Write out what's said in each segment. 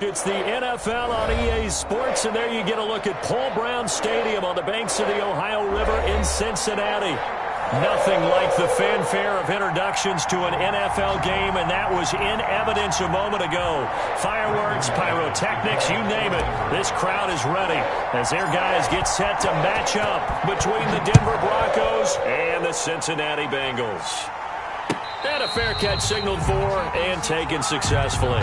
It's the NFL on EA Sports, and there you get a look at Paul Brown Stadium on the banks of the Ohio River in Cincinnati. Nothing like the fanfare of introductions to an NFL game, and that was in evidence a moment ago. Fireworks, pyrotechnics, you name it. This crowd is ready as their guys get set to match up between the Denver Broncos and the Cincinnati Bengals. And a fair catch signaled for and taken successfully.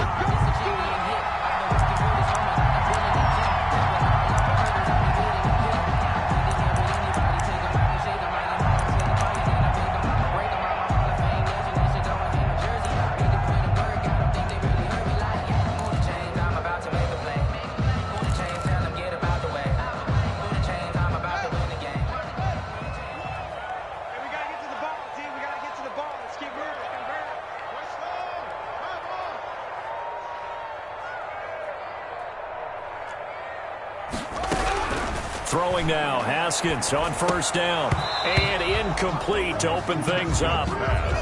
Throwing now, Haskins on first down. And incomplete to open things up.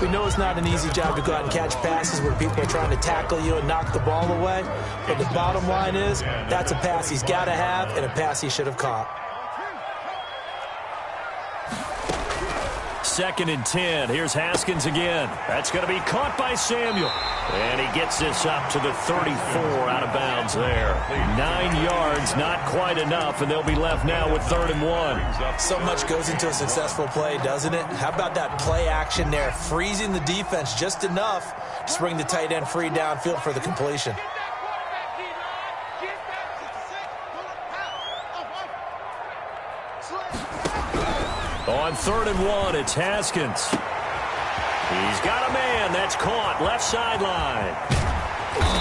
We know it's not an easy job to go out and catch passes where people are trying to tackle you and knock the ball away. But the bottom line is, that's a pass he's got to have and a pass he should have caught. 2nd and 10. Here's Haskins again. That's going to be caught by Samuel. And he gets this up to the 34 out of bounds there. 9 yards, not quite enough, and they'll be left now with 3rd and 1. So much goes into a successful play, doesn't it? How about that play action there, freezing the defense just enough to bring the tight end free downfield for the completion. On 3rd and 1, it's Haskins. He's got a man that's caught left sideline.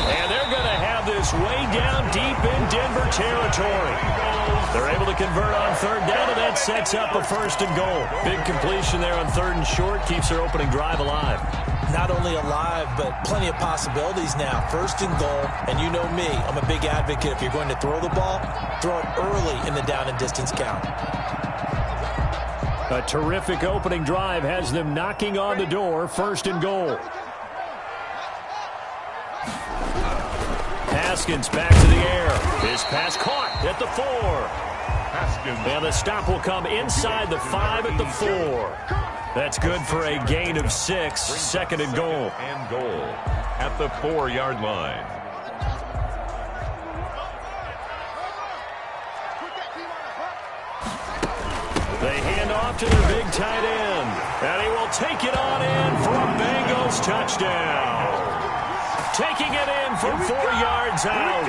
And they're going to have this way down deep in Denver territory. They're able to convert on 3rd down, and that sets up a 1st and goal. Big completion there on 3rd and short, keeps their opening drive alive. Not only alive, but plenty of possibilities now. 1st and goal, and you know me, I'm a big advocate. If you're going to throw the ball, throw it early in the down and distance count. A terrific opening drive has them knocking on the door. 1st and goal. Haskins back to the air. His pass caught at the 4. And the stop will come inside the 5 at the 4. That's good for a gain of 6. 2nd and goal. And goal at the 4-yard line. They hand off to their big tight end. And he will take it on in for a Bengals touchdown. Taking it in from 4 yards out.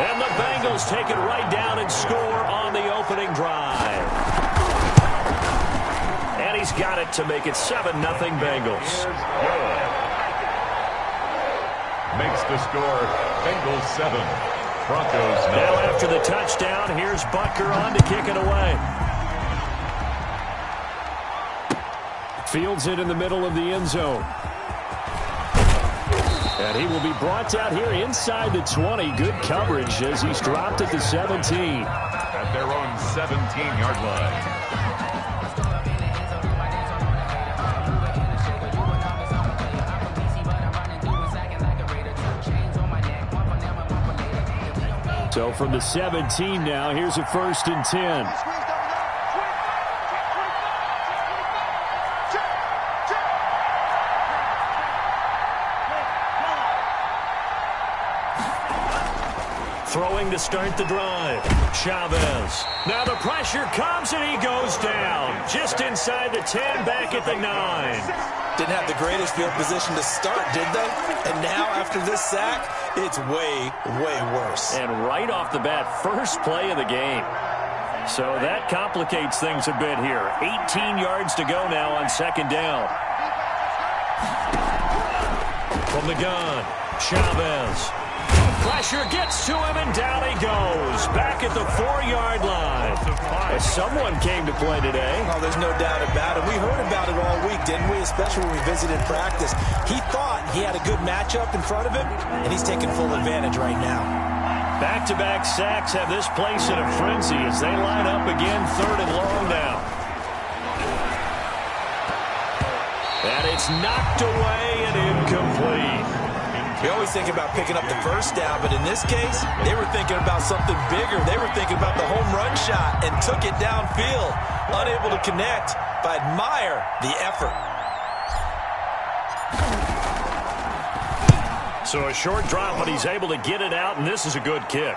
And the Bengals take it right down and score on the opening drive. And he's got it to make it 7-0 Bengals. Makes the score Bengals 7, Broncos 9. Now after the touchdown, here's Butker on to kick it away. Fields it in the middle of the end zone. And he will be brought down here inside the 20. Good coverage as he's dropped at the 17. At their own 17-yard line. So from the 17 now, here's a 1st and 10. Throwing to start the drive. Chavez. Now the pressure comes and he goes down. Just inside the 10, back at the 9. Didn't have the greatest field position to start, did they? And now after this sack, it's way, way worse. And right off the bat, first play of the game. So that complicates things a bit here. 18 yards to go now on 2nd down. From the gun, Chavez. Pressure gets to him, and down he goes. Back at the 4-yard line. Someone came to play today. Oh, there's no doubt about it. We heard about it all week, didn't we? Especially when we visited practice. He thought he had a good matchup in front of him, and he's taking full advantage right now. Back-to-back sacks have this place in a frenzy as they line up again 3rd and long now. And it's knocked away and incomplete. We always think about picking up the first down, but in this case, they were thinking about something bigger. They were thinking about the home run shot and took it downfield. Unable to connect, but admire the effort. So a short drop, but he's able to get it out, and this is a good kick.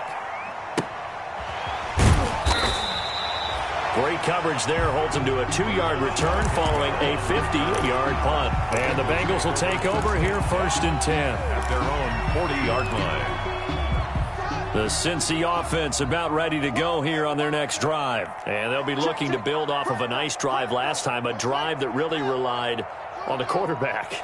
Great coverage there, holds him to a 2-yard return following a 50-yard punt. And the Bengals will take over here 1st and 10. At their own 40-yard line. The Cincy offense about ready to go here on their next drive. And they'll be looking to build off of a nice drive last time, a drive that really relied on the quarterback.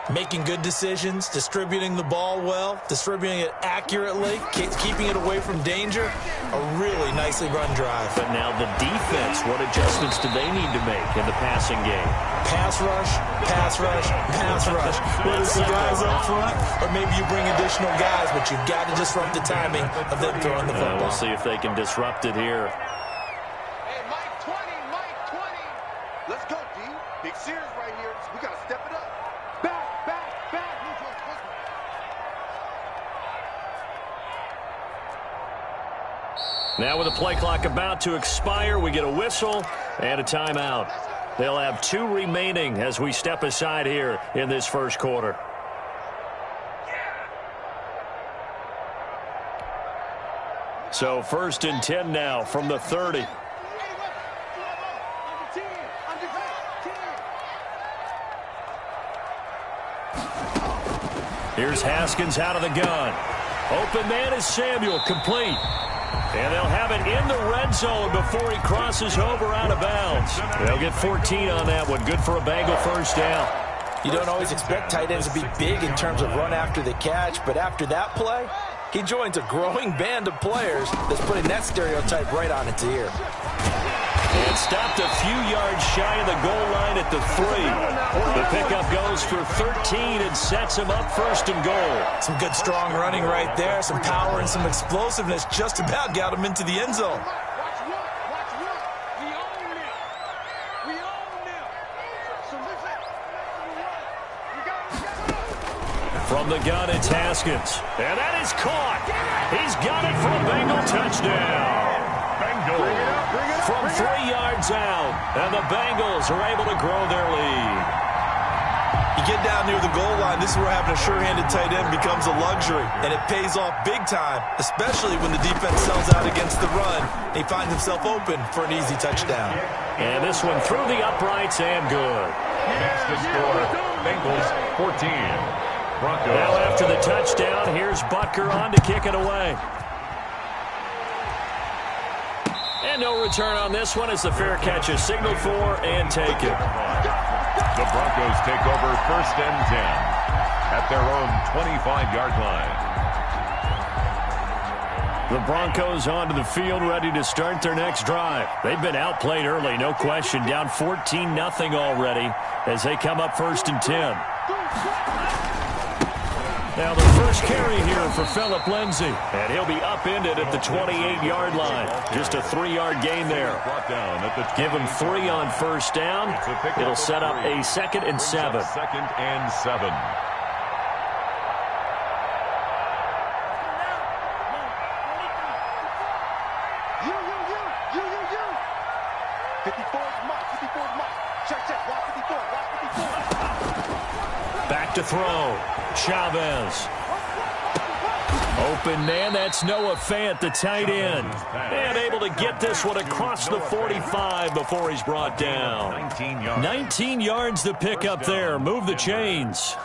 Making good decisions, distributing the ball well, distributing it accurately, keeping it away from danger. A really nicely run drive. But now the defense, what adjustments do they need to make in the passing game? Pass rush, pass rush, pass rush. Whether it's the guys up front or maybe you bring additional guys, but you've got to disrupt the timing of them throwing the football. We'll see if they can disrupt it here. Hey, Mike 20, Mike 20. Let's go, D. Big series right here. We got to step it up. Back. Now with the play clock about to expire, we get a whistle and a timeout. They'll have 2 remaining as we step aside here in this first quarter. So 1st and 10 now from the 30. Here's Haskins out of the gun. Open man is Samuel, complete. And they'll have it in the red zone before he crosses over out of bounds. They'll get 14 on that one. Good for a Bengal first down. You don't always expect tight ends to be big in terms of run after the catch, but after that play, he joins a growing band of players that's putting that stereotype right on its ear. And stopped a few yards shy of the goal line at the 3. The pickup goes for 13 and sets him up 1st and goal. Some good strong running right there, some power and some explosiveness just about got him into the end zone. From the gun, it's Haskins. And that is caught. He's got it for a Bengal touchdown. Bengal from 3 yards out. And the Bengals are able to grow their lead. You get down near the goal line, this is where having a sure-handed tight end becomes a luxury. And it pays off big time, especially when the defense sells out against the run. He finds himself open for an easy touchdown. And this one through the uprights and good. Next to score, Bengals 14. Broncos. Now after the touchdown, here's Butker on to kick it away. And no return on this one as the fair catch is signaled for and taken. The Broncos take over 1st and 10 at their own 25-yard line. The Broncos onto the field ready to start their next drive. They've been outplayed early, no question, down 14-0 already as they come up 1st and 10. Now the first carry here for Phillip Lindsay, and he'll be upended at the 28-yard line. Just a 3-yard gain there. Give him 3 on 1st down. It'll set up a 2nd and 7. 2nd and 7. Back to throw. Chavez. Open man, that's Noah Fant, the tight end. And able to get this one across the 45 before he's brought down. 19 yards to pick up there. Move the chains.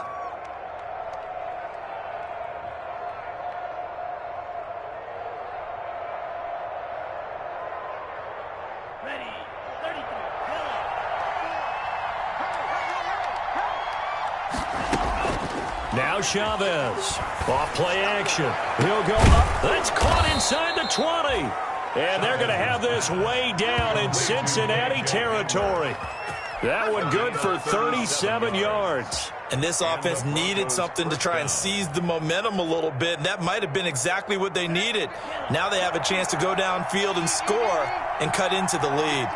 Now Chavez. Off play action. He'll go up. That's caught inside the 20. And they're going to have this way down in Cincinnati territory. That one good for 37 yards. And this offense needed something to try and seize the momentum a little bit, and that might have been exactly what they needed. Now they have a chance to go downfield and score and cut into the lead.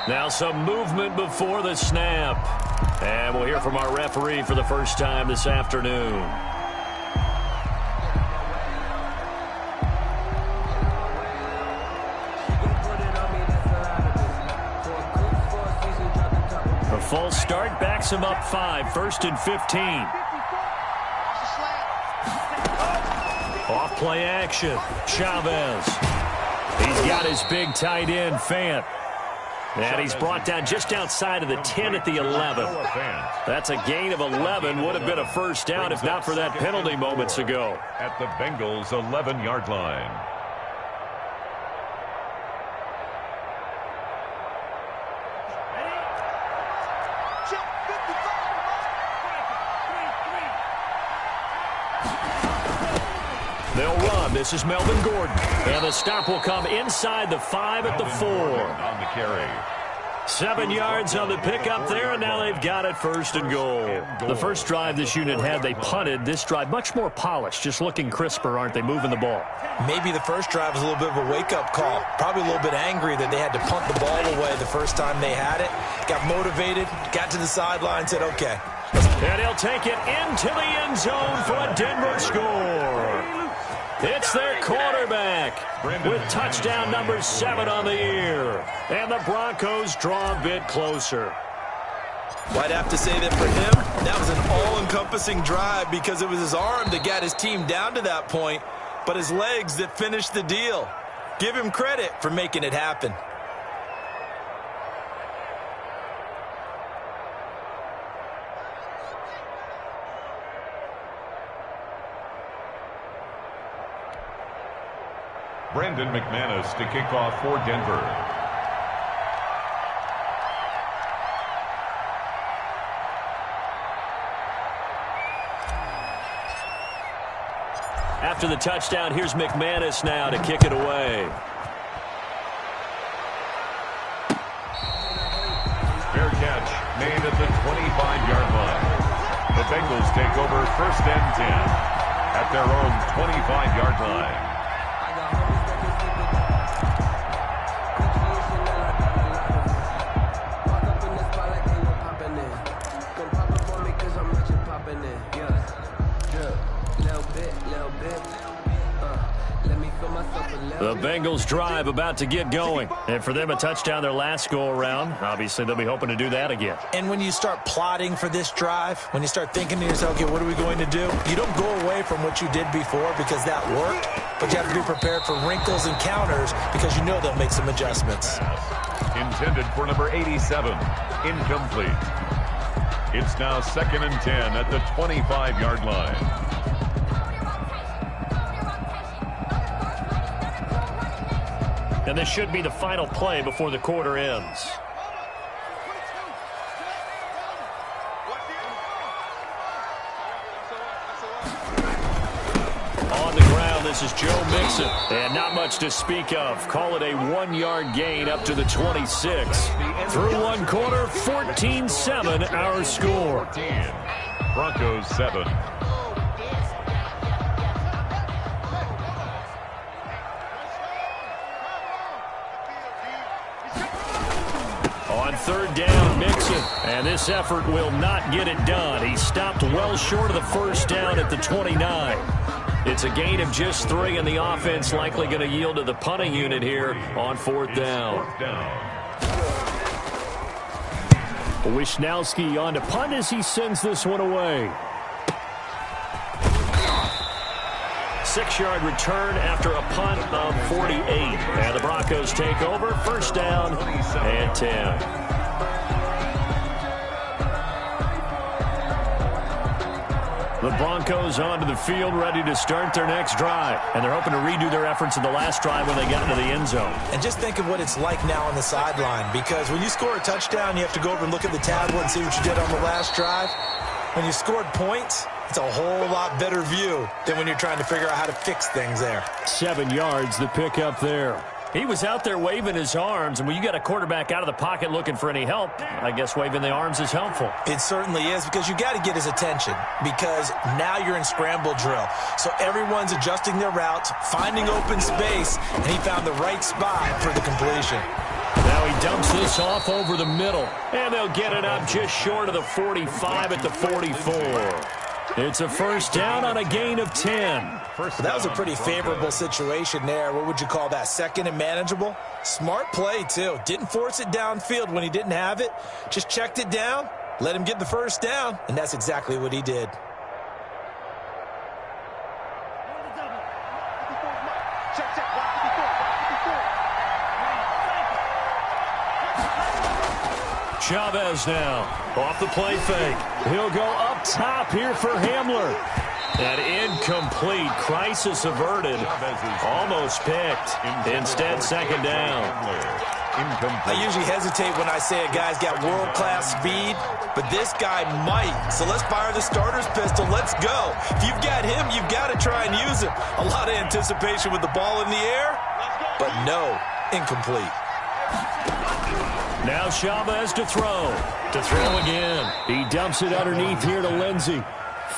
Now some movement before the snap. And we'll hear from our referee for the first time this afternoon. A false start backs him up 5, 1st and 15. Off play action. Chavez. He's got his big tight end, Fant. And he's brought down just outside of the 10 at the 11. That's a gain of 11. Would have been a first down if not for that penalty moments ago. At the Bengals' 11-yard line. They'll run. This is Melvin Gordon. And the stop will come inside the 5 at the 4. On the carry. 7 yards on the pickup there, and now they've got it 1st and goal. The first drive this unit had, they punted. This drive, much more polished, just looking crisper, aren't they, moving the ball? Maybe the first drive was a little bit of a wake-up call. Probably a little bit angry that they had to punt the ball away the first time they had it. Got motivated, got to the sideline, said, okay. And he'll take it into the end zone for a Denver score. It's their quarterback with touchdown number 7 on the year. And the Broncos draw a bit closer. Well, I'd have to say that for him, that was an all-encompassing drive because it was his arm that got his team down to that point, but his legs that finished the deal. Give him credit for making it happen. Brandon McManus to kick off for Denver. After the touchdown, here's McManus now to kick it away. Fair catch made at the 25-yard line. The Bengals take over 1st and 10 at their own 25-yard line. The Bengals drive about to get going. And for them, a touchdown their last go-around. Obviously, they'll be hoping to do that again. And when you start plotting for this drive, when you start thinking to yourself, okay, what are we going to do? You don't go away from what you did before because that worked, but you have to be prepared for wrinkles and counters because you know they'll make some adjustments. Intended for number 87. Incomplete. It's now 2nd and 10 at the 25-yard line. And this should be the final play before the quarter ends. On the ground, this is Joe Mixon. And not much to speak of. Call it a 1-yard gain up to the 26. Through one quarter, 14-7 our score. Broncos 7. On 3rd down, Mixon. And this effort will not get it done. He stopped well short of the first down at the 29. It's a gain of just 3, and the offense likely going to yield to the punting unit here on 4th down. Wisnowski on to punt as he sends this one away. 6-yard return after a punt of 48. And the Broncos take over, 1st down and 10. The Broncos onto the field, ready to start their next drive. And they're hoping to redo their efforts in the last drive when they got into the end zone. And just think of what it's like now on the sideline, because when you score a touchdown, you have to go over and look at the tablet and see what you did on the last drive. When you scored points, it's a whole lot better view than when you're trying to figure out how to fix things there. 7 yards, the pickup there. He was out there waving his arms, and when you got a quarterback out of the pocket looking for any help, I guess waving the arms is helpful. It certainly is, because you got to get his attention, because now you're in scramble drill. So everyone's adjusting their routes, finding open space, and he found the right spot for the completion. Now he dumps this off over the middle. And they'll get it up just short of the 45 at the 44. It's a first down on a gain of 10. That was a pretty favorable situation there. What would you call that? Second and manageable? Smart play, too. Didn't force it downfield when he didn't have it. Just checked it down, let him get the first down, and that's exactly what he did. Chavez now off the play fake. He'll go up top here for Hamler. An incomplete. Crisis averted. Almost picked. Instead, second down. I usually hesitate when I say a guy's got world-class speed, but this guy might. So let's fire the starter's pistol. Let's go. If you've got him, you've got to try and use him. A lot of anticipation with the ball in the air, but no, incomplete. Now Chavez to throw. To throw again. He dumps it underneath here to Lindsey.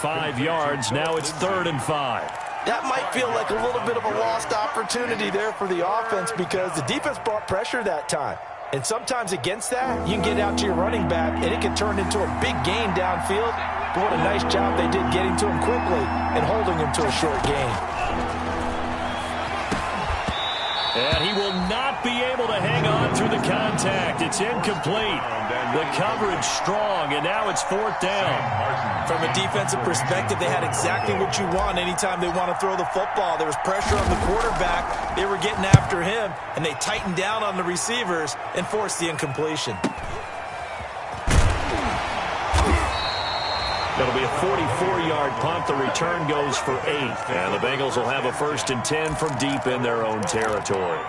5 yards. Now it's 3rd and 5. That might feel like a little bit of a lost opportunity there for the offense because the defense brought pressure that time. And sometimes against that, you can get out to your running back, and it can turn into a big gain downfield. But what a nice job they did getting to him quickly and holding him to a short gain. And he will not be able to hang on through the contact. It's incomplete. The coverage strong, and now it's 4th down. From a defensive perspective, they had exactly what you want anytime they want to throw the football. There was pressure on the quarterback. They were getting after him, and they tightened down on the receivers and forced the incompletion. That'll be a 44-yard punt. The return goes for 8. And the Bengals will have a 1st and 10 from deep in their own territory.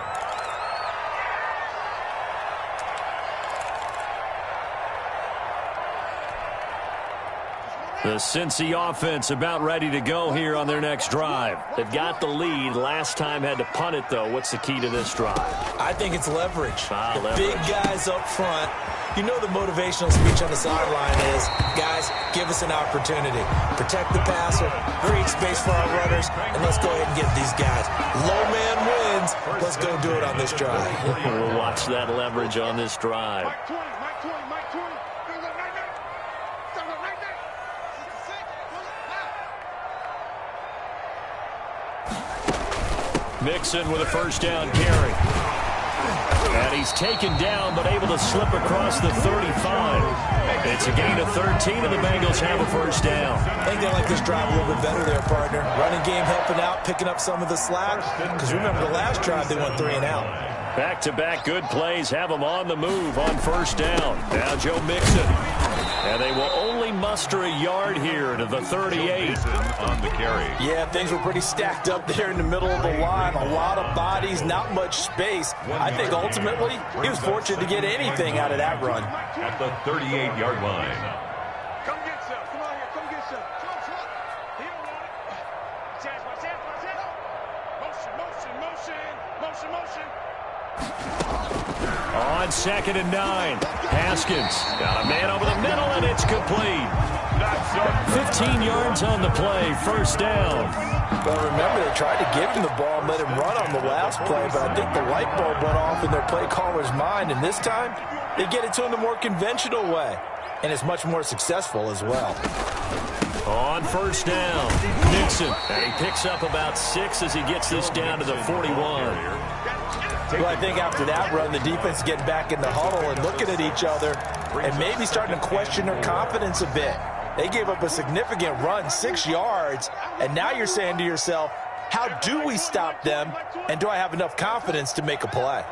The Cincy offense about ready to go here on their next drive. They've got the lead. Last time had to punt it, though. What's the key to this drive? I think it's leverage. Leverage. Big guys up front. You know the motivational speech on the sideline is, guys, give us an opportunity. Protect the passer, create space for our runners, and let's go ahead and get these guys. Low man wins. Let's go do it on this drive. We'll watch that leverage on this drive. Mixon with a first down carry. And he's taken down, but able to slip across the 35. It's a gain of 13, and the Bengals have a first down. I think they like this drive a little bit better there, partner. Running game helping out, picking up some of the slack. Because remember, the last drive, they went 3 and out. Back-to-back good plays have them on the move on first down. Now Joe Mixon. And they will only muster a yard here to the 38. On the carry. Yeah, things were pretty stacked up there in the middle of the line. A lot of bodies, not much space. I think ultimately he was fortunate to get anything out of that run. At the 38-yard line. Come get some. Come on here. Come get some. Come on. He don't want it. Motion. On 2nd and 9. Haskins got a man over the middle, and it's complete. 15 yards on the play. First down. Well, remember, they tried to give him the ball and let him run on the last play, but I think the light bulb went off in their play caller's mind, and this time they get it to him the more conventional way, and it's much more successful as well. On first down, Nixon. And he picks up about 6 as he gets this down to the 41. Well, I think after that run, the defense is getting back in the huddle and looking at each other and maybe starting to question their confidence a bit. They gave up a significant run, 6 yards, and now you're saying to yourself, how do we stop them, and do I have enough confidence to make a play?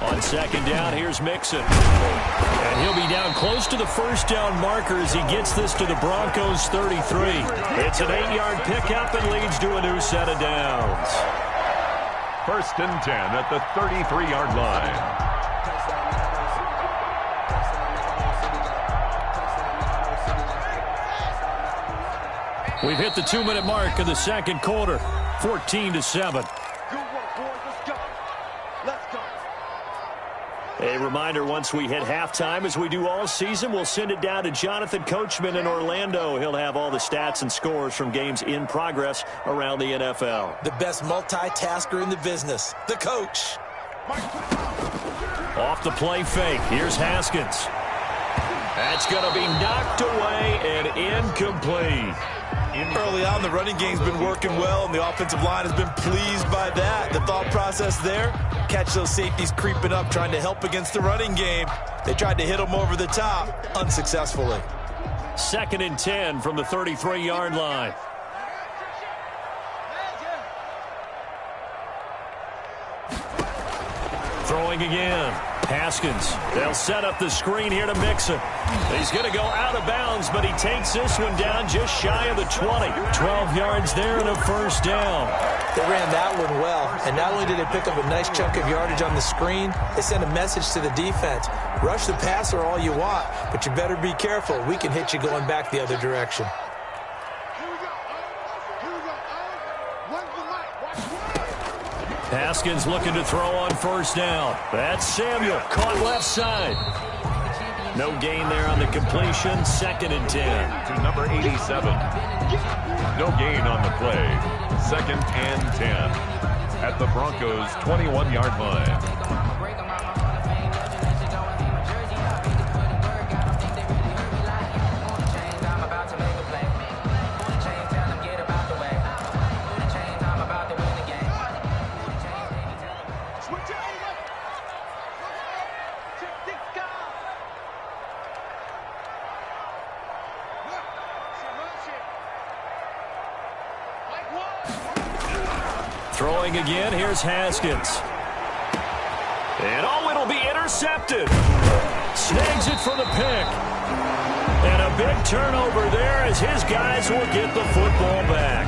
On 2nd down, here's Mixon. And he'll be down close to the first down marker as he gets this to the Broncos' 33. It's an 8-yard pickup and leads to a new set of downs. 1st and 10 at the 33-yard line. We've hit the 2-minute mark of the second quarter. 14-7. Good work, boys. Let's go. A reminder, once we hit halftime, as we do all season, we'll send it down to Jonathan Coachman in Orlando. He'll have all the stats and scores from games in progress around the NFL. The best multitasker in the business, the coach. Off the play fake. Here's Haskins. That's going to be knocked away and incomplete. Early on, the running game's been working well, and the offensive line has been pleased by that. The thought process there, catch those safeties creeping up, trying to help against the running game. They tried to hit them over the top, unsuccessfully. 2nd and 10 from the 33-yard line. Throwing again. Haskins. They'll set up the screen here to Mixon. He's going to go out of bounds, but he takes this one down just shy of the 20. 12 yards there and a first down. They ran that one well, and not only did they pick up a nice chunk of yardage on the screen, they sent a message to the defense. Rush the passer all you want, but you better be careful. We can hit you going back the other direction. Haskins looking to throw on first down. That's Samuel, caught left side. No gain there on the completion. 2nd and 10. To number 87. No gain on the play. 2nd and 10. At the Broncos' 21-yard line. Throwing again, here's Haskins. And it'll be intercepted. Snags it for the pick. And a big turnover there as his guys will get the football back.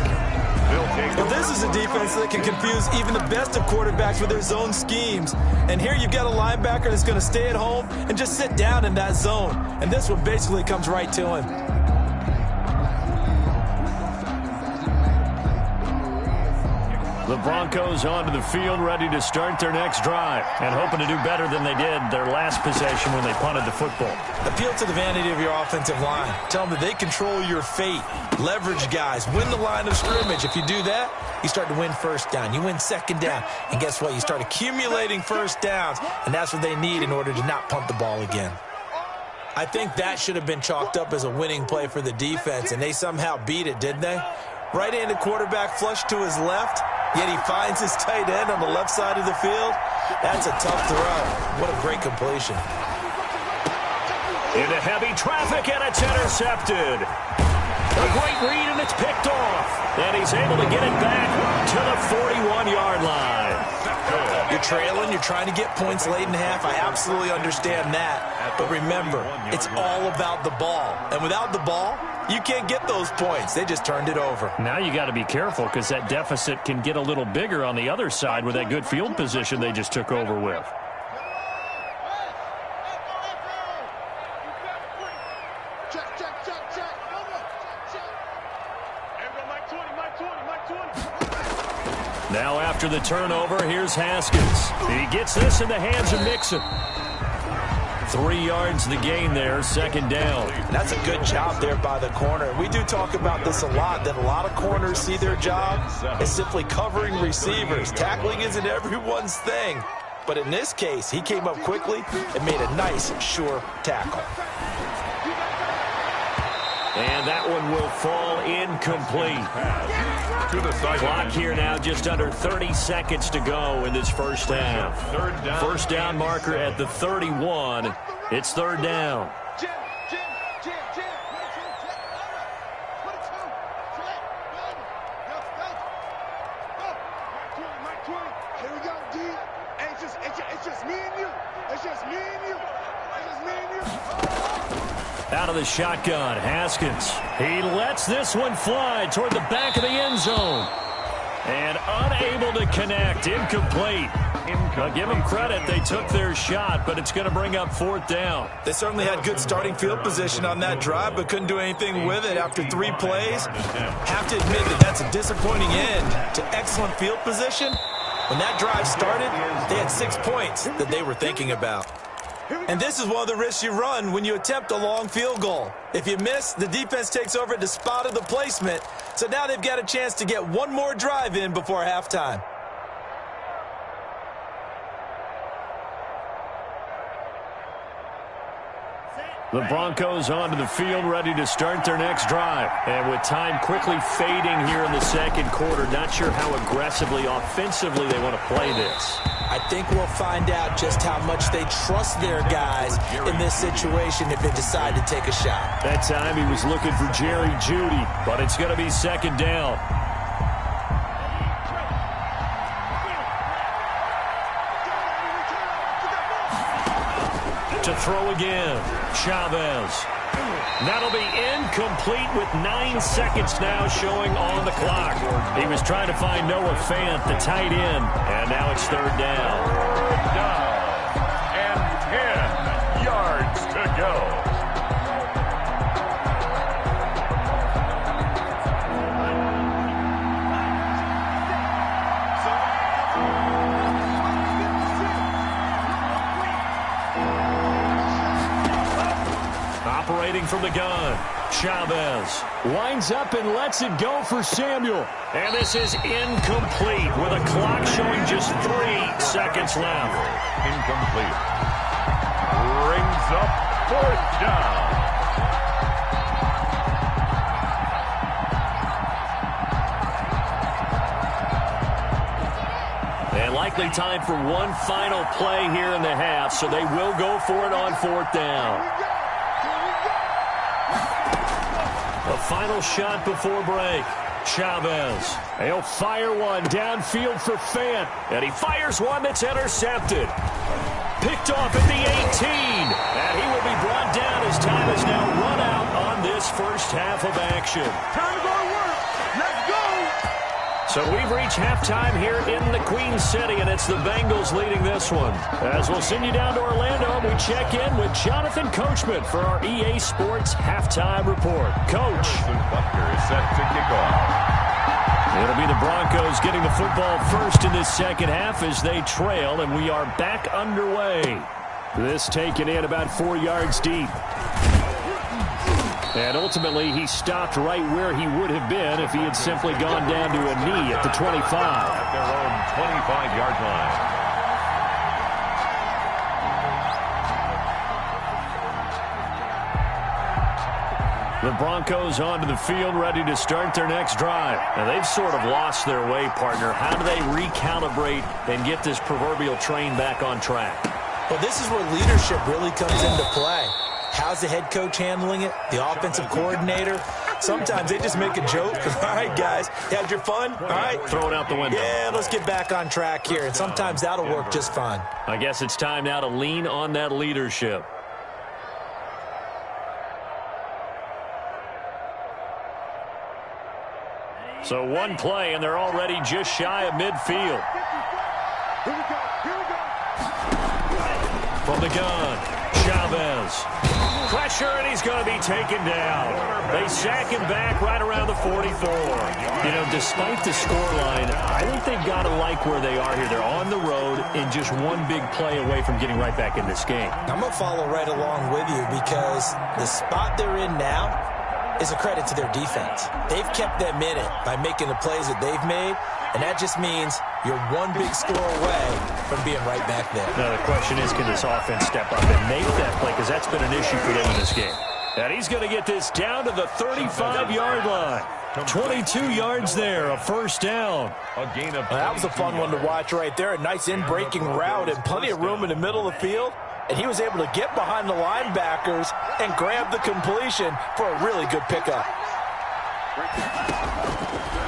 Well, this is a defense that can confuse even the best of quarterbacks with their zone schemes. And here you've got a linebacker that's going to stay at home and just sit down in that zone. And this one basically comes right to him. The Broncos onto the field, ready to start their next drive, and hoping to do better than they did their last possession when they punted the football. Appeal to the vanity of your offensive line. Tell them that they control your fate. Leverage guys. Win the line of scrimmage. If you do that, you start to win first down. You win 2nd down. And guess what? You start accumulating first downs, and that's what they need in order to not punt the ball again. I think that should have been chalked up as a winning play for the defense, and they somehow beat it, didn't they? Right-handed quarterback flush to his left, yet he finds his tight end on the left side of the field. That's a tough throw. What a great completion. Into heavy traffic, and it's intercepted. A great read, and it's picked off. And he's able to get it back to the 41-yard line. You're trailing, you're trying to get points late in half. I absolutely understand that. But remember, it's all about the ball. And without the ball, you can't get those points. They just turned it over. Now you got to be careful because that deficit can get a little bigger on the other side with that good field position they just took over with. Now after the turnover, here's Haskins. He gets this in the hands of Mixon. 3 yards the gain there, 2nd down. That's a good job there by the corner. We do talk about this a lot, that a lot of corners see their job as simply covering receivers. Tackling isn't everyone's thing. But in this case, he came up quickly and made a nice, sure tackle. And that one will fall incomplete. To the sideline. Clock here now, just under 30 seconds to go in this first half. First down marker at the 31. It's 3rd down. Here we go, D. It's just me and you. It's just me and you. It's just me and you. Out of the shotgun, Haskins. He lets this one fly toward the back of the end zone. And unable to connect. Incomplete. I'll give them credit. They took their shot, but it's going to bring up 4th down. They certainly had good starting field position on that drive, but couldn't do anything with it after 3 plays. Have to admit that that's a disappointing end to excellent field position. When that drive started, they had 6 points that they were thinking about. And this is one of the risks you run when you attempt a long field goal. If you miss, the defense takes over at the spot of the placement. So now they've got a chance to get one more drive in before halftime. The Broncos onto the field, ready to start their next drive. And with time quickly fading here in the second quarter, not sure how aggressively, offensively they want to play this. I think we'll find out just how much they trust their guys in this situation if they decide to take a shot. That time he was looking for Jerry Jeudy, but it's going to be second down. To throw again, Chavez. That'll be incomplete with 9 seconds now showing on the clock. He was trying to find Noah Fant, the tight end, and now it's third down. Third down and 10 yards to go. Operating from the gun, Chavez winds up and lets it go for Samuel. And this is incomplete with a clock showing just 3 seconds left. Incomplete. Brings up fourth down. And likely time for one final play here in the half, so they will go for it on fourth down. A final shot before break. Chavez. He'll fire one downfield for Fant. And he fires one that's intercepted. Picked off at the 18. And he will be brought down as time is now run out on this first half of action. Time to go to work. Let's go. So we've reached halftime here in the Queen City, and it's the Bengals leading this one. As we'll send you down to Orlando, we check in with Jonathan Coachman for our EA Sports Halftime Report. Coach. Butker is set to kick off. It'll be the Broncos getting the football first in this second half as they trail, and we are back underway. This taken in about 4 yards deep. And ultimately, he stopped right where he would have been if he had simply gone down to a knee at the 25. At their own 25-yard line. The Broncos onto the field, ready to start their next drive. Now, they've sort of lost their way, partner. How do they recalibrate and get this proverbial train back on track? Well, this is where leadership really comes into play. How's the head coach handling it? The offensive coordinator? Sometimes they just make a joke. All right, guys, had your fun? All right. Throw it out the window. Yeah, let's get back on track here. And sometimes that'll work just fine. I guess it's time now to lean on that leadership. So one play, and they're already just shy of midfield. Here we go. Here we go. From the gun, Chavez. Pressure, and he's going to be taken down. They sack him back right around the 44. You know, despite the scoreline, I think they've got to like where they are here. They're on the road and just one big play away from getting right back in this game. I'm going to follow right along with you because the spot they're in now is a credit to their defense. They've kept them in it by making the plays that they've made, and that just means you're one big score away from being right back there. Now, the question is, can this offense step up and make that play? Because that's been an issue for them in this game. And he's going to get this down to the 35-yard line. 22 yards there, a first down. A gain of that was a fun one to watch right there. A nice in-breaking route and plenty of room in the middle of the field. And he was able to get behind the linebackers and grab the completion for a really good pickup.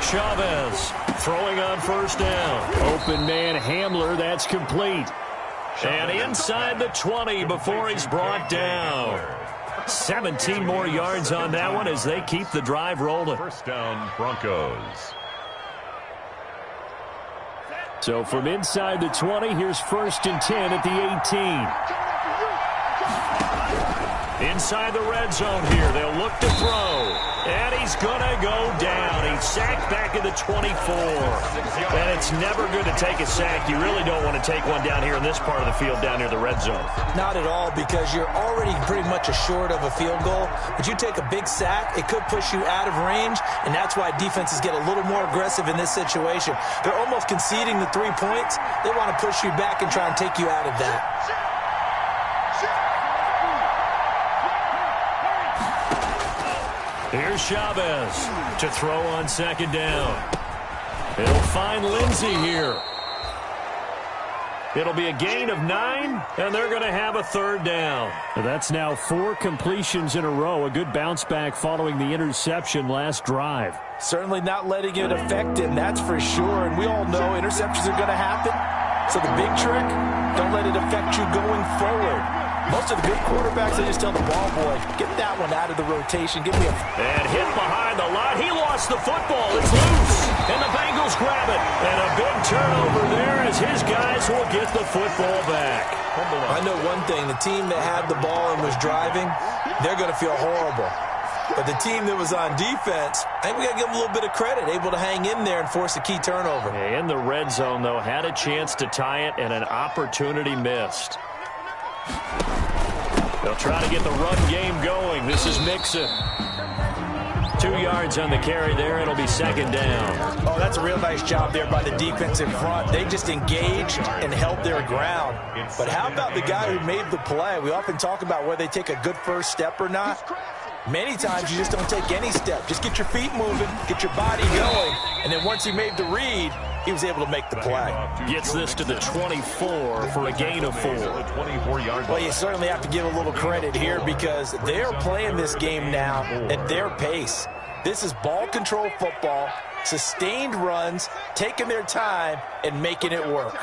Chavez throwing on first down. Open man Hamler, that's complete. And inside the 20 before he's brought down. 17 more yards on that one as they keep the drive rolling. First down, Broncos. So from inside the 20, here's 1st and 10 at the 18. Inside the red zone here, they'll look to throw. And he's he's going to go down. He's sacked back at the 24. And it's never good to take a sack. You really don't want to take one down here in this part of the field, down near the red zone. Not at all, because you're already pretty much assured of a field goal. But you take a big sack, it could push you out of range, and that's why defenses get a little more aggressive in this situation. They're almost conceding the 3 points. They want to push you back and try and take you out of that. Here's Chavez to throw on second down. He'll find Lindsey here. It'll be a gain of 9, and they're going to have a third down. That's now 4 completions in a row. A good bounce back following the interception last drive. Certainly not letting it affect him, that's for sure. And we all know interceptions are going to happen. So the big trick, don't let it affect you going forward. Most of the good quarterbacks, they just tell the ball boy, get that one out of the rotation. Give me a... And hit behind the line. He lost the football. It's loose. And the Bengals grab it. And a big turnover there as his guys will get the football back. I know one thing. The team that had the ball and was driving, they're going to feel horrible. But the team that was on defense, I think we got to give them a little bit of credit, able to hang in there and force a key turnover. In the red zone, though, had a chance to tie it and an opportunity missed. They'll try to get the run game going. This is Mixon. 2 yards on the carry there. It'll be second down. Oh, that's a real nice job there by the defense in front. They just engaged and held their ground. But how about the guy who made the play? We often talk about whether they take a good first step or not. Many times you just don't take any step. Just get your feet moving, get your body going, and then once he made the read, he was able to make the play. Gets this to the 24 for a gain of 4. Well, you certainly have to give a little credit here because they're playing this game now at their pace. This is ball control football, sustained runs, taking their time, and making it work.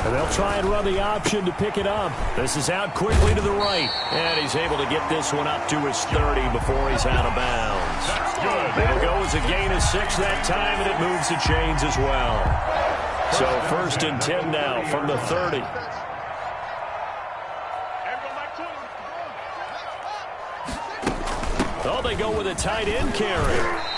And they'll try and run the option to pick it up. This is out quickly to the right. And he's able to get this one up to his 30 before he's out of bounds. It'll go as a gain of 6 that time, and it moves the chains as well. So 1st and 10 now from the 30. Oh, they go with a tight end carry.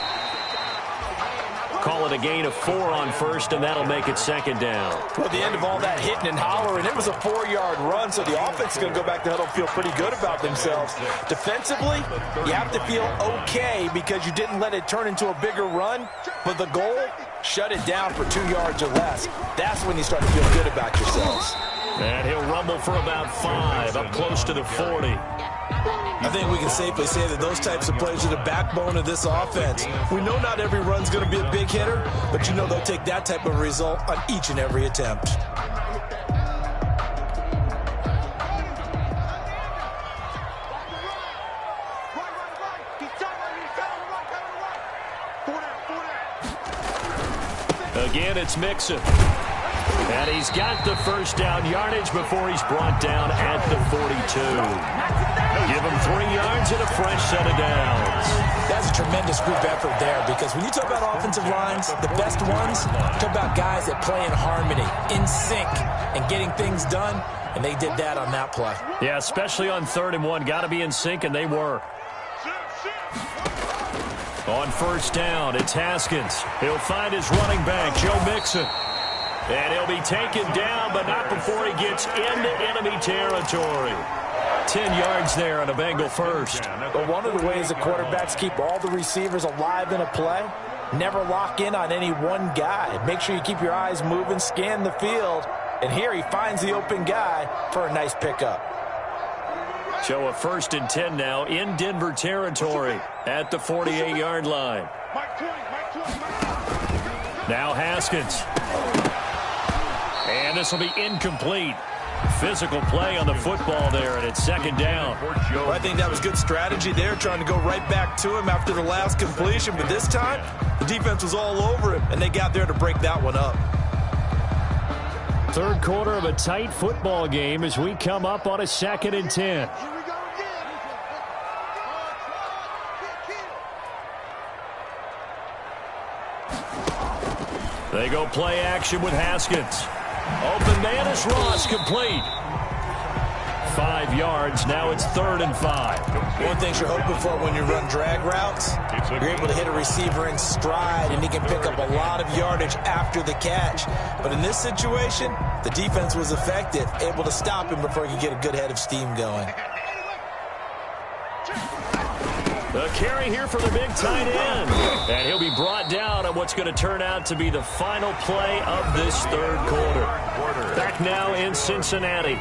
Call it a gain of 4 on 1st, and that'll make it second down. Well, the end of all that hitting and hollering, it was a 4-yard run, so the offense is going to go back to huddle and feel pretty good about themselves. Defensively, you have to feel okay because you didn't let it turn into a bigger run, but the goal, shut it down for 2 yards or less. That's when you start to feel good about yourselves. And he'll rumble for about 5, up close to the 40. I think we can safely say that those types of plays are the backbone of this offense. We know not every run's going to be a big hitter, but you know they'll take that type of result on each and every attempt. Again, it's Mixon. And he's got the first down yardage before he's brought down at the 42. Give him 3 yards and a fresh set of downs. That's a tremendous group effort there because when you talk about offensive lines, the best ones, talk about guys that play in harmony, in sync, and getting things done, and they did that on that play. Yeah, especially on 3rd and 1. Got to be in sync, and they were. On 1st down, it's Haskins. He'll find his running back, Joe Mixon. And he'll be taken down, but not before he gets into enemy territory. 10 yards there on a Bengal first. But one of the ways the quarterbacks keep all the receivers alive in a play, never lock in on any one guy. Make sure you keep your eyes moving, scan the field. And here he finds the open guy for a nice pickup. So a 1st and 10 now in Denver territory at the 48-yard line. Now Haskins. And this will be incomplete. Physical play on the football there, and it's second down. Well, I think that was good strategy there, trying to go right back to him after the last completion. But this time, the defense was all over him, and they got there to break that one up. 3rd quarter of a tight football game as we come up on a 2nd and 10. They go play action with Haskins. Open man is Ross, complete. 5 yards. Now it's 3rd and 5. One thing you're hoping for when you run drag routes, you're able to hit a receiver in stride, and he can pick up a lot of yardage after the catch. But in this situation, the defense was effective, able to stop him before he could get a good head of steam going. The carry here for the big tight end. And he'll be brought down on what's going to turn out to be the final play of this 3rd quarter. Back now in Cincinnati.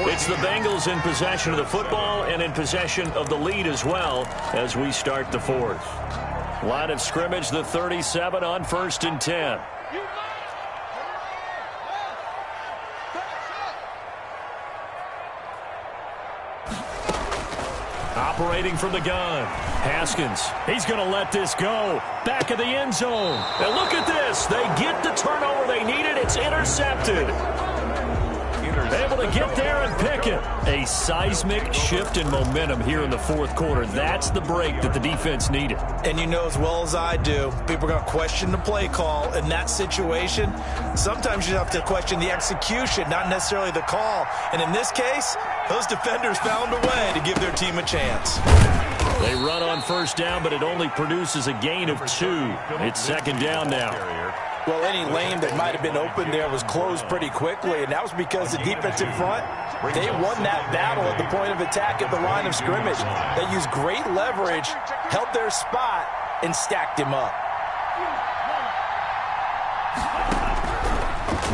It's the Bengals in possession of the football and in possession of the lead as well as we start the 4th. Line of scrimmage, the 37 on 1st and 10. Operating from the gun. Haskins. He's going to let this go. Back of the end zone. And look at this. They get the turnover they needed. It's intercepted. Able to get there and pick it. A seismic shift in momentum here in the 4th quarter. That's the break that the defense needed. And you know as well as I do, people are going to question the play call in that situation. Sometimes you have to question the execution, not necessarily the call. And in this case, those defenders found a way to give their team a chance. They run on 1st down, but it only produces a gain of 2. It's 2nd down now. Well, any lane that might have been open there was closed pretty quickly, and that was because the defensive front, they won that battle at the point of attack at the line of scrimmage. They used great leverage, held their spot, and stacked him up.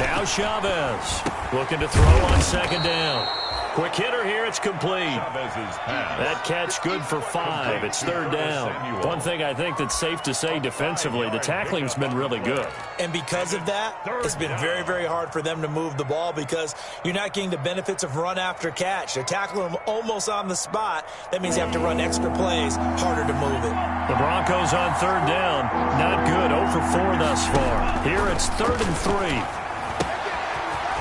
Now Chavez looking to throw on 2nd down. Quick hitter here, it's complete. That catch good for 5. It's 3rd down. One thing I think that's safe to say defensively, the tackling's been really good. And because of that, it's been very, very hard for them to move the ball because you're not getting the benefits of run after catch. They're tackling them almost on the spot. That means you have to run extra plays, harder to move it. The Broncos on 3rd down. Not good, 0 for 4 thus far. Here it's 3rd and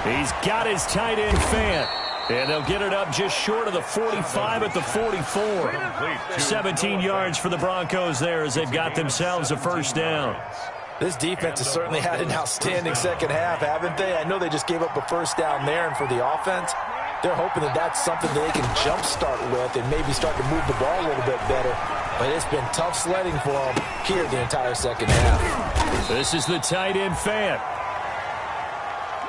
3. He's got his tight end Fant. And they'll get it up just short of the 45 at the 44. 17 yards for the Broncos there as they've got themselves a 1st down. This defense has certainly had an outstanding 2nd half, haven't they? I know they just gave up a 1st down there, and for the offense, they're hoping that that's something that they can jumpstart with and maybe start to move the ball a little bit better. But it's been tough sledding for them here the entire 2nd half. This is the tight end Fant.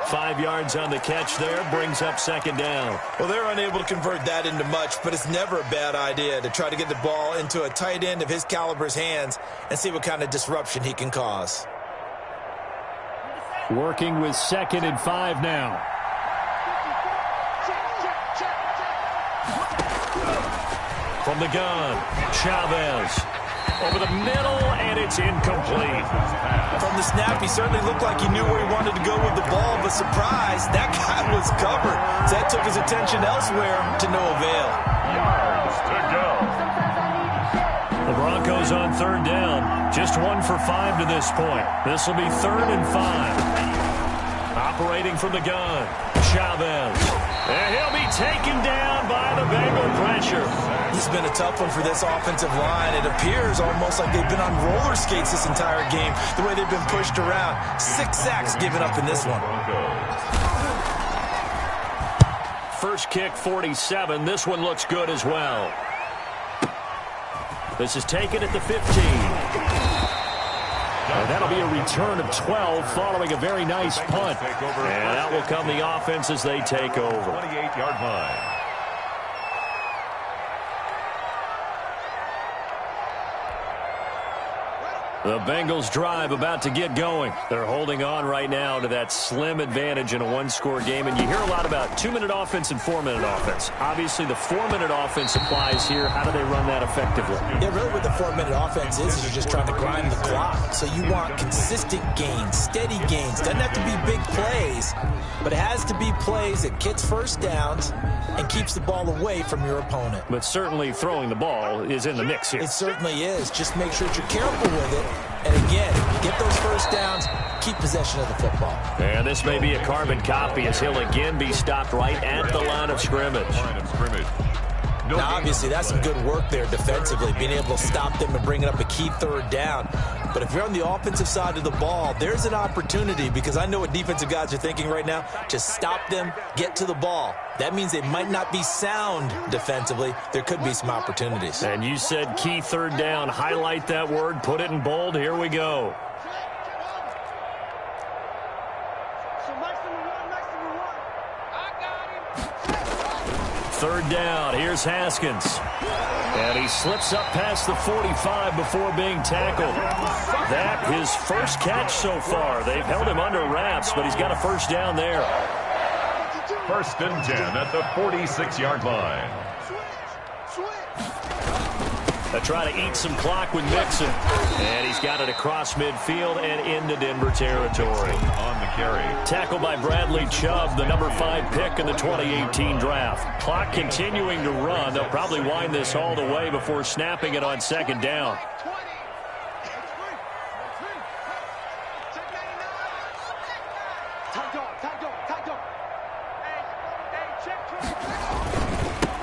5 yards on the catch there, brings up 2nd down. Well, they're unable to convert that into much, but it's never a bad idea to try to get the ball into a tight end of his caliber's hands and see what kind of disruption he can cause. Working with 2nd and 5 now. From the gun, Chavez. Over the middle, and it's incomplete. From the snap, he certainly looked like he knew where he wanted to go with the ball, but surprise, that guy was covered. So that took his attention elsewhere to no avail. Yards to go. The Broncos on 3rd down. Just 1 for 5 to this point. This will be 3rd and 5. Operating from the gun, Chavez. And he'll be taken down by the Bengal pressure. This has been a tough one for this offensive line. It appears almost like they've been on roller skates this entire game, the way they've been pushed around. 6 sacks given up in this one. First kick, 47. This one looks good as well. This is taken at the 15. And that'll be a return of 12 following a very nice punt. And out will come the offense as they take over. 28-yard line. The Bengals drive about to get going. They're holding on right now to that slim advantage in a 1-score game. And you hear a lot about 2-minute offense and 4-minute offense. Obviously, the 4-minute offense applies here. How do they run that effectively? Yeah, really what the 4-minute offense is you're just trying to grind the clock. So you want consistent gains, steady gains. Doesn't have to be big plays, but it has to be plays that gets 1st downs and keeps the ball away from your opponent. But certainly throwing the ball is in the mix here. It certainly is. Just make sure that you're careful with it. And again, get those 1st downs, keep possession of the football. And this may be a carbon copy as he'll again be stopped right at the line of scrimmage. Now, obviously, that's some good work there defensively, being able to stop them and bring it up a key third down. But if you're on the offensive side of the ball, there's an opportunity, because I know what defensive guys are thinking right now. Just stop them, get to the ball. That means they might not be sound defensively. There could be some opportunities. And you said key third down. Highlight that word, put it in bold. Here we go. Third down. Here's Haskins. And he slips up past the 45 before being tackled. That his first catch so far. They've held him under wraps, but he's got a first down there. First and 10 at the 46-yard line. They try to eat some clock with Mixon. And he's got it across midfield and into Denver territory. On the carry. Tackled by Bradley Chubb, the number 5 pick in the 2018 draft. Clock continuing to run. They'll probably wind this all the way before snapping it on second down.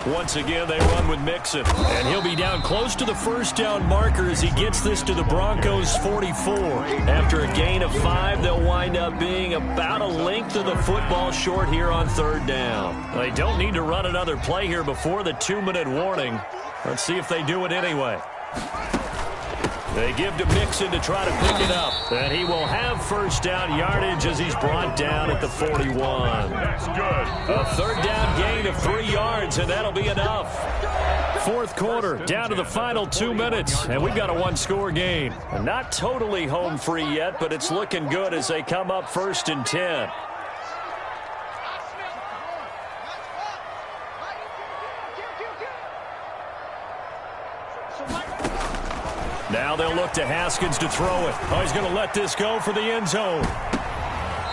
Once again, they run with Mixon. And he'll be down close to the first down marker as he gets this to the Broncos' 44. After a gain of 5, they'll wind up being about a length of the football short here on third down. They don't need to run another play here before the 2-minute warning. Let's see if they do it anyway. They give to Mixon to try to pick it up. And he will have first down yardage as he's brought down at the 41. That's good. A third down gain of 3 yards, and that'll be enough. Fourth quarter, down to the final 2 minutes, and we've got a one-score game. Not totally home free yet, but it's looking good as they come up first and 10. Now they'll look to Haskins to throw it. Oh, he's going to let this go for the end zone.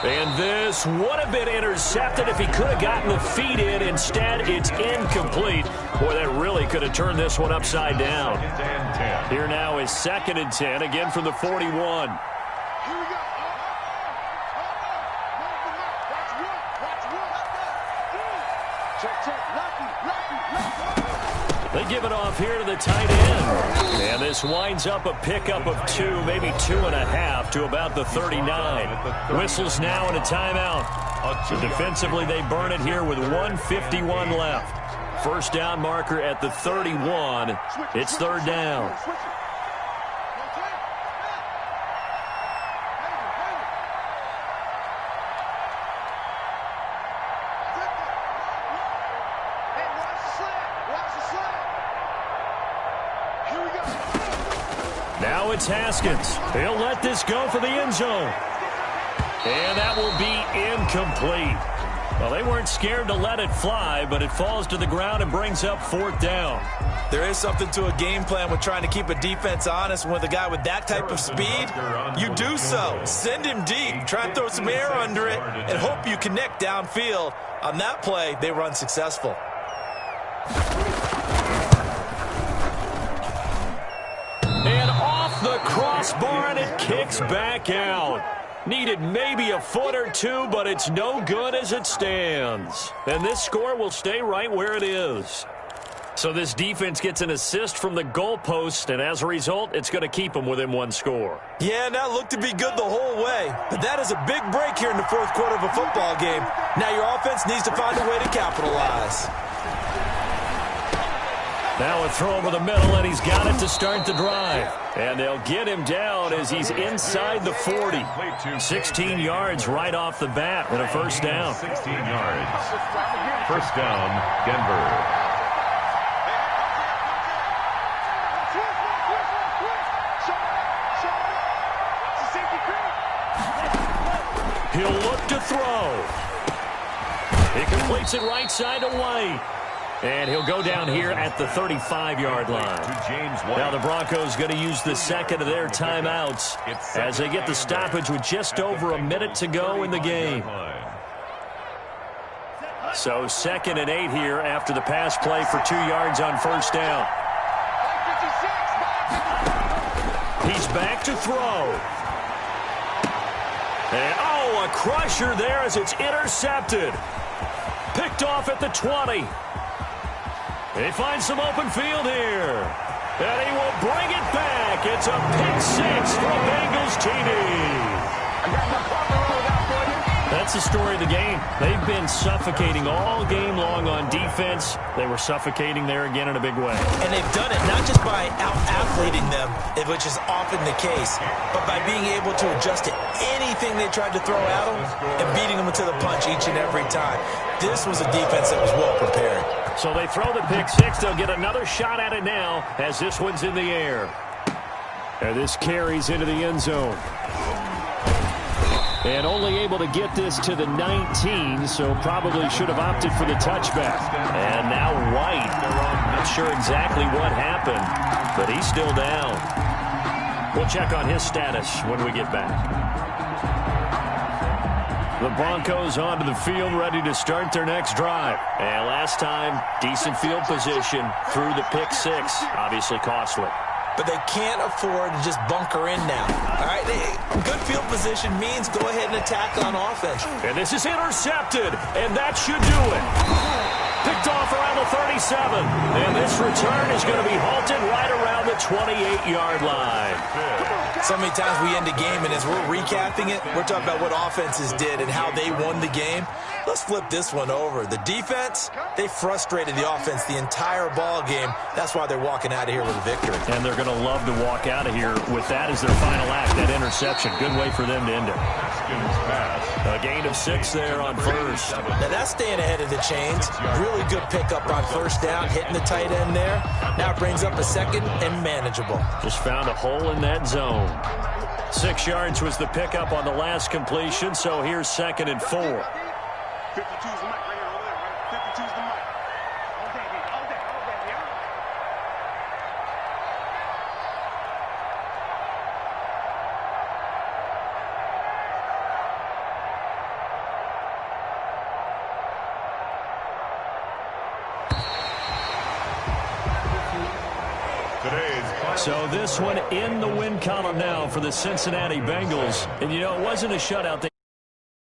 And this would have been intercepted if he could have gotten the feet in. Instead, it's incomplete. Boy, that really could have turned this one upside down. Here now is second and 10, again from the 41. They give it off here to the tight end. And this winds up a pickup of 2, maybe 2.5 to about the 39. Whistles now and a timeout. So defensively, they burn it here with 1:51 left. First down marker at the 31. It's third down. Now it's Haskins. He'll let this go for the end zone. And that will be incomplete. Well, they weren't scared to let it fly, but it falls to the ground and brings up fourth down. There is something to a game plan with trying to keep a defense honest. With a guy with that type of speed, you do so. Send him deep. Try and throw some air under it and hope you connect downfield. On that play, they were unsuccessful. And off the crossbar, and it kicks back out. Needed maybe a foot or two, but it's no good as it stands. And this score will stay right where it is. So this defense gets an assist from the goalpost, and as a result, it's going to keep them within one score. Yeah, and that looked to be good the whole way. But that is a big break here in the fourth quarter of a football game. Now your offense needs to find a way to capitalize. Now a throw over the middle, and he's got it to start the drive. And they'll get him down as he's inside the 40. 16 yards right off the bat and a first down. 16 yards. First down, Denver. He'll look to throw. He completes it right side to White. And he'll go down here at the 35-yard line. Now the Broncos going to use the second of their timeouts as they get the stoppage with just over a minute to go in the game. So 2nd and 8 here after the pass play for 2 yards on first down. He's back to throw. And, oh, a crusher there as it's intercepted. Picked off at the 20. He finds some open field here. And he will bring it back. It's a pick six for a Bengals TD. That's the story of the game. They've been suffocating all game long on defense. They were suffocating there again in a big way. And they've done it not just by out-athleting them, which is often the case, but by being able to adjust to anything they tried to throw at them and beating them to the punch each and every time. This was a defense that was well prepared. So they throw the pick six. They'll get another shot at it now as this one's in the air. And this carries into the end zone. And only able to get this to the 19, so probably should have opted for the touchback. And now White. Not sure exactly what happened, but he's still down. We'll check on his status when we get back. The Broncos onto the field, ready to start their next drive. And last time, decent field position through the pick six. Obviously costly. But they can't afford to just bunker in now. All right, good field position means go ahead and attack on offense. And this is intercepted, and that should do it. Picked off around the 37, and this return is going to be halted right around the 28-yard line. So many times we end a game, and as we're recapping it, we're talking about what offenses did and how they won the game. Let's flip this one over. The defense, they frustrated the offense the entire ball game. That's why they're walking out of here with a victory. And they're going to love to walk out of here with that as their final act, that interception. Good way for them to end it. A gain of 6 there on first. Now that's staying ahead of the chains. Really good pickup on first down, hitting the tight end there. Now it brings up a second and manageable. Just found a hole in that zone. 6 yards was the pickup on the last completion, so here's 2nd and 4. 52's the mic right here over there, right? 52's the mic. All day, yeah. So this one in the win column now for the Cincinnati Bengals. And, you know, it wasn't a shutout. They